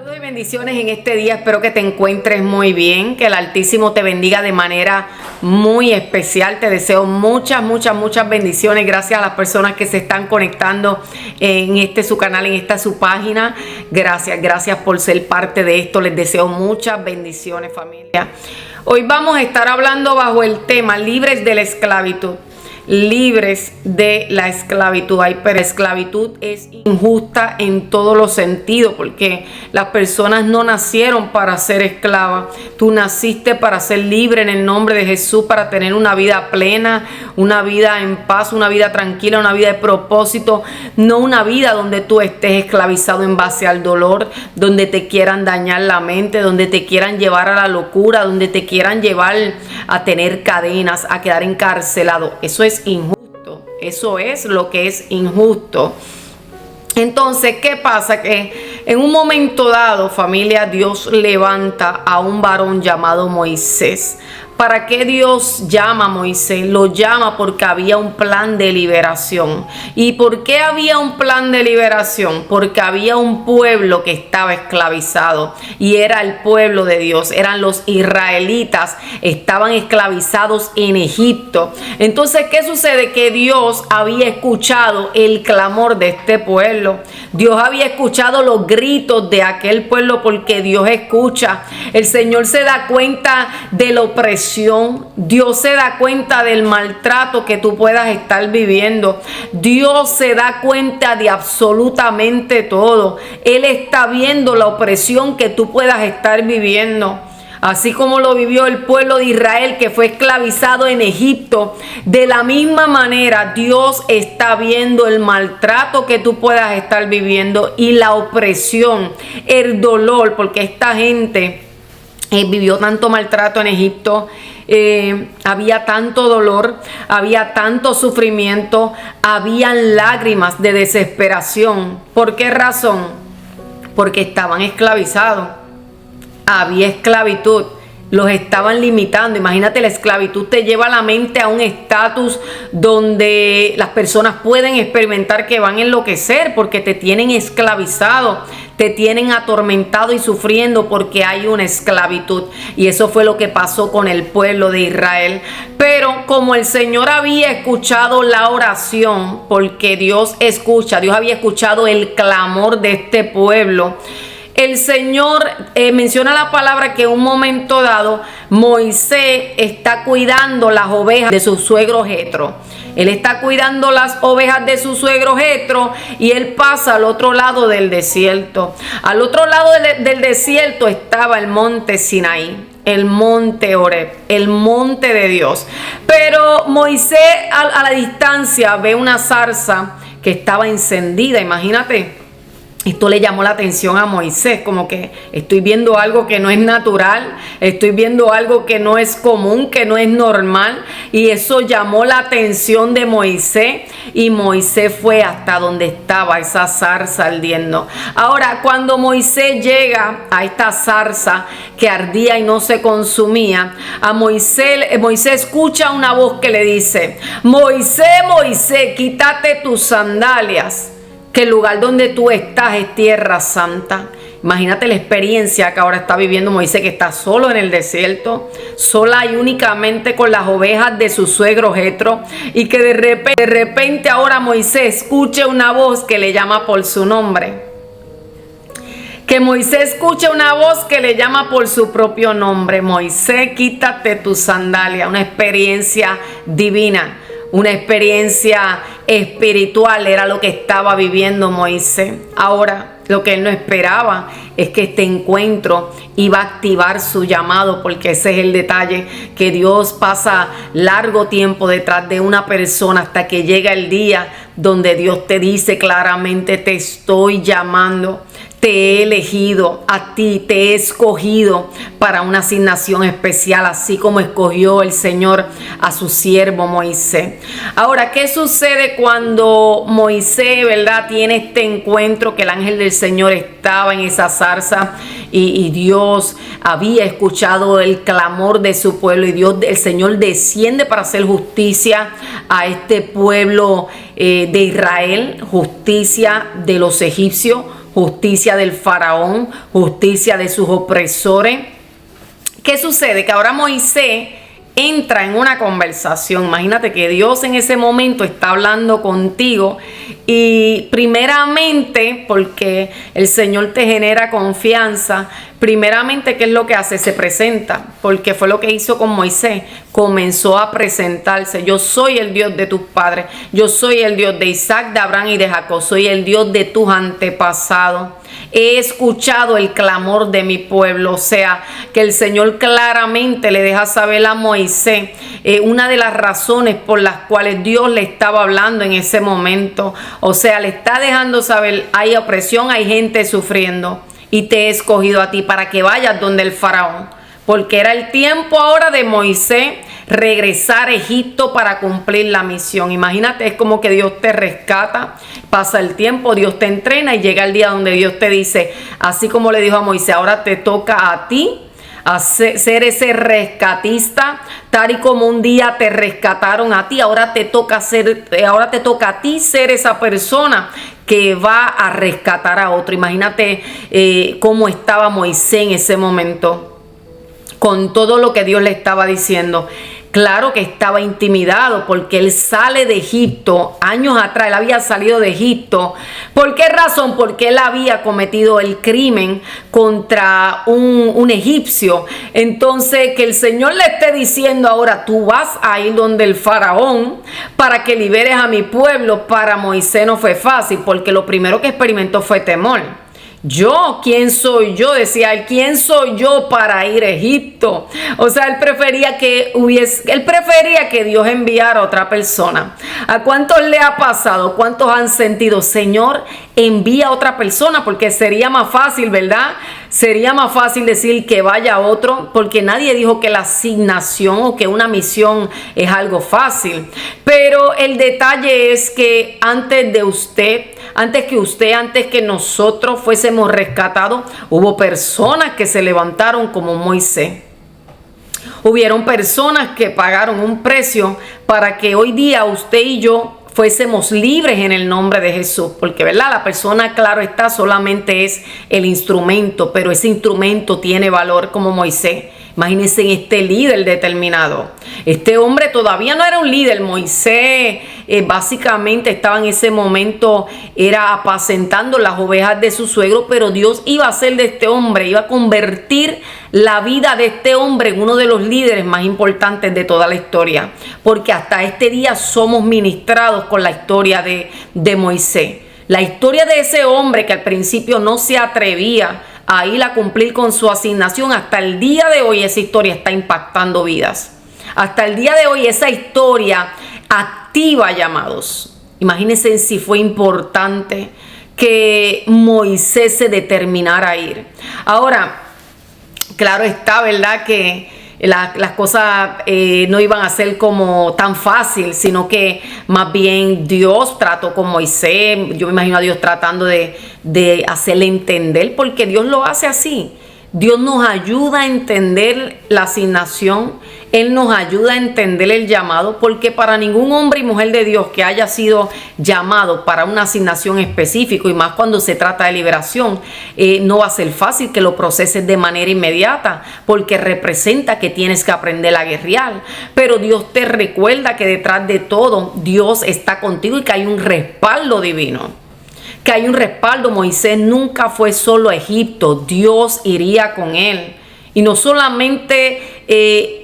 Saludos y bendiciones en este día. Espero que te encuentres muy bien, que el Altísimo te bendiga de manera muy especial. Te deseo muchas bendiciones. Gracias a las personas que se están conectando en este su canal, en esta su página. Gracias por ser parte de esto. Les deseo muchas bendiciones, familia. Hoy vamos a estar hablando bajo el tema libres de la esclavitud. Libres de la esclavitud. Pero la esclavitud es injusta en todos los sentidos, porque las personas no nacieron para ser esclavas. Tú naciste para ser libre en el nombre de Jesús, para tener una vida plena, una vida en paz, una vida tranquila, una vida de propósito, no una vida donde tú estés esclavizado en base al dolor, donde te quieran dañar la mente, donde te quieran llevar a la locura, donde te quieran llevar a tener cadenas, a quedar encarcelado. Eso es injusto. Eso es lo que es injusto. Entonces, ¿qué pasa? Que en un momento dado, familia, Dios levanta a un varón llamado Moisés. ¿Para qué Dios llama a Moisés? Lo llama porque había un plan de liberación. ¿Y por qué había un plan de liberación? Porque había un pueblo que estaba esclavizado y era el pueblo de Dios. Eran los israelitas, estaban esclavizados en Egipto. Entonces, ¿qué sucede? Que Dios había escuchado el clamor de este pueblo. Dios había escuchado los gritos de aquel pueblo, porque Dios escucha. El Señor se da cuenta de la opresión. Dios se da cuenta del maltrato que tú puedas estar viviendo. Dios se da cuenta de absolutamente todo. Él está viendo la opresión que tú puedas estar viviendo. Así como lo vivió el pueblo de Israel, que fue esclavizado en Egipto, de la misma manera Dios está viendo el maltrato que tú puedas estar viviendo y la opresión, el dolor, porque esta gente vivió tanto maltrato en Egipto. Había tanto dolor, había tanto sufrimiento, habían lágrimas de desesperación. ¿Por qué razón? Porque estaban esclavizados. Había esclavitud, los estaban limitando. Imagínate, la esclavitud te lleva a la mente a un estatus donde las personas pueden experimentar que van a enloquecer, porque te tienen esclavizado, te tienen atormentado y sufriendo porque hay una esclavitud. Y eso fue lo que pasó con el pueblo de Israel. Pero como el Señor había escuchado la oración, porque Dios escucha, Dios había escuchado el clamor de este pueblo, el Señor menciona la palabra que en un momento dado Moisés está cuidando las ovejas de su suegro Jetro. Él está cuidando las ovejas de su suegro Jetro y él pasa al otro lado del desierto. Al otro lado del desierto estaba el monte Sinaí, el monte Horeb, el monte de Dios. Pero Moisés a la distancia ve una zarza que estaba encendida. Imagínate. Esto le llamó la atención a Moisés, como que estoy viendo algo que no es natural, estoy viendo algo que no es común, que no es normal, y eso llamó la atención de Moisés, y Moisés fue hasta donde estaba esa zarza ardiendo. Ahora, cuando Moisés llega a esta zarza que ardía y no se consumía, a Moisés escucha una voz que le dice: Moisés, Moisés, quítate tus sandalias, que el lugar donde tú estás es tierra santa. Imagínate la experiencia que ahora está viviendo Moisés, que está solo en el desierto, sola y únicamente con las ovejas de su suegro Jetro, y que de repente ahora Moisés escuche una voz que le llama por su nombre. Que Moisés escuche una voz que le llama por su propio nombre. Moisés, quítate tus sandalias. Una experiencia divina, una experiencia espiritual era lo que estaba viviendo Moisés. Ahora, lo que él no esperaba es que este encuentro iba a activar su llamado, porque ese es el detalle, que Dios pasa largo tiempo detrás de una persona hasta que llega el día donde Dios te dice claramente: te estoy llamando, te he elegido a ti, te he escogido para una asignación especial, así como escogió el Señor a su siervo Moisés. Ahora, ¿qué sucede cuando Moisés, verdad, tiene este encuentro? Que el ángel del Señor estaba en esa zarza y Dios había escuchado el clamor de su pueblo, y el Señor desciende para hacer justicia a este pueblo de Israel, justicia de los egipcios, justicia del faraón, justicia de sus opresores. ¿Qué sucede? Que ahora Moisés entra en una conversación. Imagínate que Dios en ese momento está hablando contigo y primeramente, porque el Señor te genera confianza, primeramente, ¿qué es lo que hace? Se presenta, porque fue lo que hizo con Moisés. Comenzó a presentarse. Yo soy el Dios de tus padres. Yo soy el Dios de Isaac, de Abraham y de Jacob. Soy el Dios de tus antepasados. He escuchado el clamor de mi pueblo. O sea, que el Señor claramente le deja saber a Moisés una de las razones por las cuales Dios le estaba hablando en ese momento. O sea, le está dejando saber, hay opresión, hay gente sufriendo. Y te he escogido a ti para que vayas donde el faraón. Porque era el tiempo ahora de Moisés regresar a Egipto para cumplir la misión. Imagínate, es como que Dios te rescata, pasa el tiempo, Dios te entrena y llega el día donde Dios te dice, así como le dijo a Moisés, ahora te toca a ti ser ese rescatista, tal y como un día te rescataron a ti, ahora te toca a ti ser esa persona que va a rescatar a otro. Imagínate cómo estaba Moisés en ese momento, con todo lo que Dios le estaba diciendo. Claro que estaba intimidado porque él sale de Egipto, años atrás él había salido de Egipto. ¿Por qué razón? Porque él había cometido el crimen contra un egipcio. Entonces, que el Señor le esté diciendo ahora, tú vas a ir donde el faraón para que liberes a mi pueblo, para Moisés no fue fácil, porque lo primero que experimentó fue temor. Yo, ¿quién soy yo? Decía él, ¿quién soy yo para ir a Egipto? O sea, él prefería que Dios enviara a otra persona. ¿A cuántos le ha pasado? ¿Cuántos han sentido, Señor, envía a otra persona? Porque sería más fácil, ¿verdad? Sería más fácil decir que vaya otro, porque nadie dijo que la asignación o que una misión es algo fácil. Pero el detalle es que antes que nosotros fuésemos rescatados, hubo personas que se levantaron como Moisés. Hubieron personas que pagaron un precio para que hoy día usted y yo fuésemos libres en el nombre de Jesús, porque verdad, la persona, claro está, solamente es el instrumento, pero ese instrumento tiene valor como Moisés. Imagínense en este líder determinado. Este hombre todavía no era un líder. Moisés básicamente estaba en ese momento, era apacentando las ovejas de su suegro, pero Dios iba a hacer de este hombre, iba a convertir la vida de este hombre en uno de los líderes más importantes de toda la historia. Porque hasta este día somos ministrados con la historia de Moisés. La historia de ese hombre que al principio no se atrevía a ir a cumplir con su asignación, hasta el día de hoy esa historia está impactando vidas. Hasta el día de hoy esa historia activa llamados. Imagínense si fue importante que Moisés se determinara a ir. Ahora, claro está, ¿verdad? Que las cosas no iban a ser como tan fácil, sino que más bien Dios trató con Moisés. Yo me imagino a Dios tratando de hacerle entender, porque Dios lo hace así. Dios nos ayuda a entender la asignación, Él nos ayuda a entender el llamado, porque para ningún hombre y mujer de Dios que haya sido llamado para una asignación específica, y más cuando se trata de liberación, no va a ser fácil que lo proceses de manera inmediata, porque representa que tienes que aprender a guerrear. Pero Dios te recuerda que detrás de todo Dios está contigo y que hay un respaldo divino. Que hay un respaldo. Moisés nunca fue solo a Egipto, Dios iría con él. Y no solamente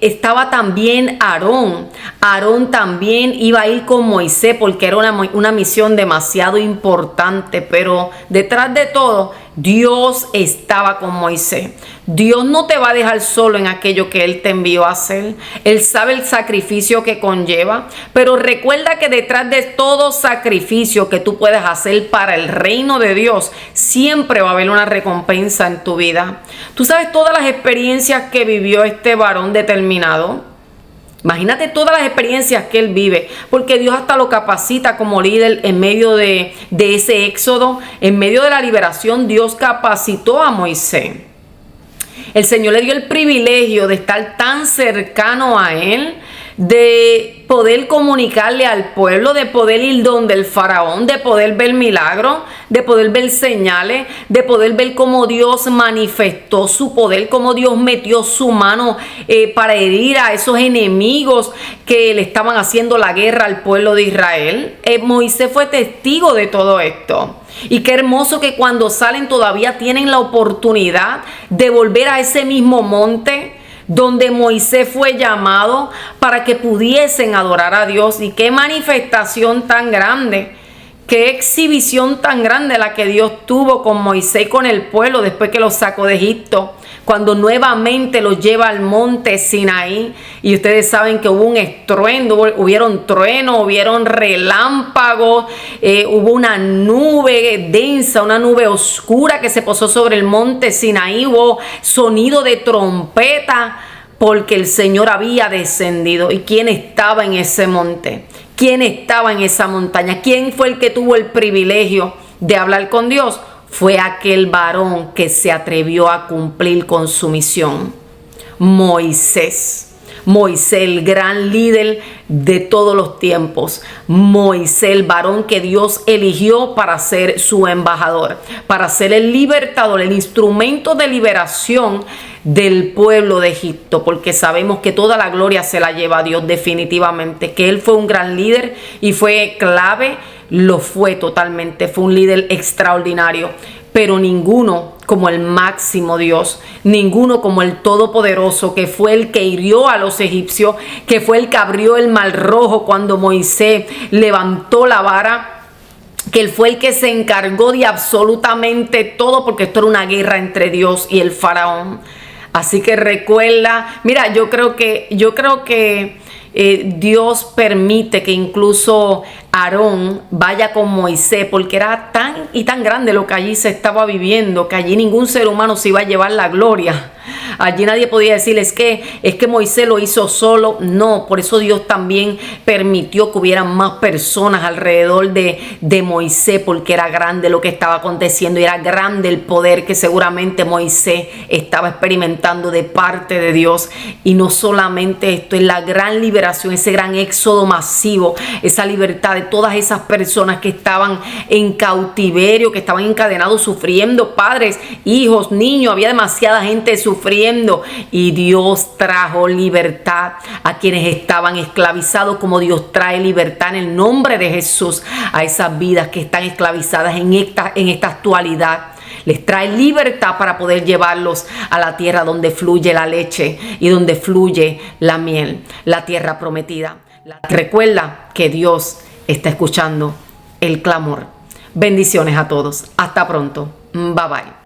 estaba también Aarón. Aarón también iba a ir con Moisés porque era una misión demasiado importante. Pero detrás de todo, Dios estaba con Moisés. Dios no te va a dejar solo en aquello que Él te envió a hacer. Él sabe el sacrificio que conlleva. Pero recuerda que detrás de todo sacrificio que tú puedes hacer para el reino de Dios, siempre va a haber una recompensa en tu vida. Tú sabes todas las experiencias que vivió este varón determinado. Imagínate todas las experiencias que él vive, porque Dios hasta lo capacita como líder en medio de ese éxodo, en medio de la liberación. Dios capacitó a Moisés. El Señor le dio el privilegio de estar tan cercano a él, de poder comunicarle al pueblo, de poder ir donde el faraón, de poder ver milagros, de poder ver señales, de poder ver cómo Dios manifestó su poder, cómo Dios metió su mano para herir a esos enemigos que le estaban haciendo la guerra al pueblo de Israel. Moisés fue testigo de todo esto. Y qué hermoso que cuando salen todavía tienen la oportunidad de volver a ese mismo monte donde Moisés fue llamado para que pudiesen adorar a Dios. Y qué manifestación tan grande, qué exhibición tan grande la que Dios tuvo con Moisés y con el pueblo después que los sacó de Egipto, cuando nuevamente los lleva al monte Sinaí. Y ustedes saben que hubo un estruendo, hubieron truenos, hubieron relámpagos, hubo una nube densa, una nube oscura que se posó sobre el monte Sinaí, hubo sonido de trompeta porque el Señor había descendido. ¿Y quién estaba en ese monte? ¿Quién estaba en esa montaña? ¿Quién fue el que tuvo el privilegio de hablar con Dios? Fue aquel varón que se atrevió a cumplir con su misión. Moisés. Moisés, el gran líder de todos los tiempos. Moisés, el varón que Dios eligió para ser su embajador, para ser el libertador, el instrumento de liberación del pueblo de Egipto, porque sabemos que toda la gloria se la lleva a Dios definitivamente, que él fue un gran líder y fue clave, lo fue totalmente, fue un líder extraordinario, pero ninguno como el máximo Dios, ninguno como el Todopoderoso, que fue el que hirió a los egipcios, que fue el que abrió el mar rojo cuando Moisés levantó la vara, que él fue el que se encargó de absolutamente todo, porque esto era una guerra entre Dios y el faraón. Así que recuerda, mira, yo creo que Dios permite que incluso Aarón vaya con Moisés, porque era tan y tan grande lo que allí se estaba viviendo, que allí ningún ser humano se iba a llevar la gloria. Allí nadie podía decir, es que Moisés lo hizo solo. No, por eso Dios también permitió que hubieran más personas alrededor de Moisés, porque era grande lo que estaba aconteciendo y era grande el poder que seguramente Moisés estaba experimentando de parte de Dios. Y no solamente esto, es la gran liberación, ese gran éxodo masivo, esa libertad de todas esas personas que estaban en cautiverio, que estaban encadenados, sufriendo, padres, hijos, niños, había demasiada gente sufriendo, y Dios trajo libertad a quienes estaban esclavizados, como Dios trae libertad en el nombre de Jesús a esas vidas que están esclavizadas en esta actualidad. Les trae libertad para poder llevarlos a la tierra donde fluye la leche y donde fluye la miel, la tierra prometida. Recuerda que Dios está escuchando el clamor. Bendiciones a todos. Hasta pronto. Bye bye.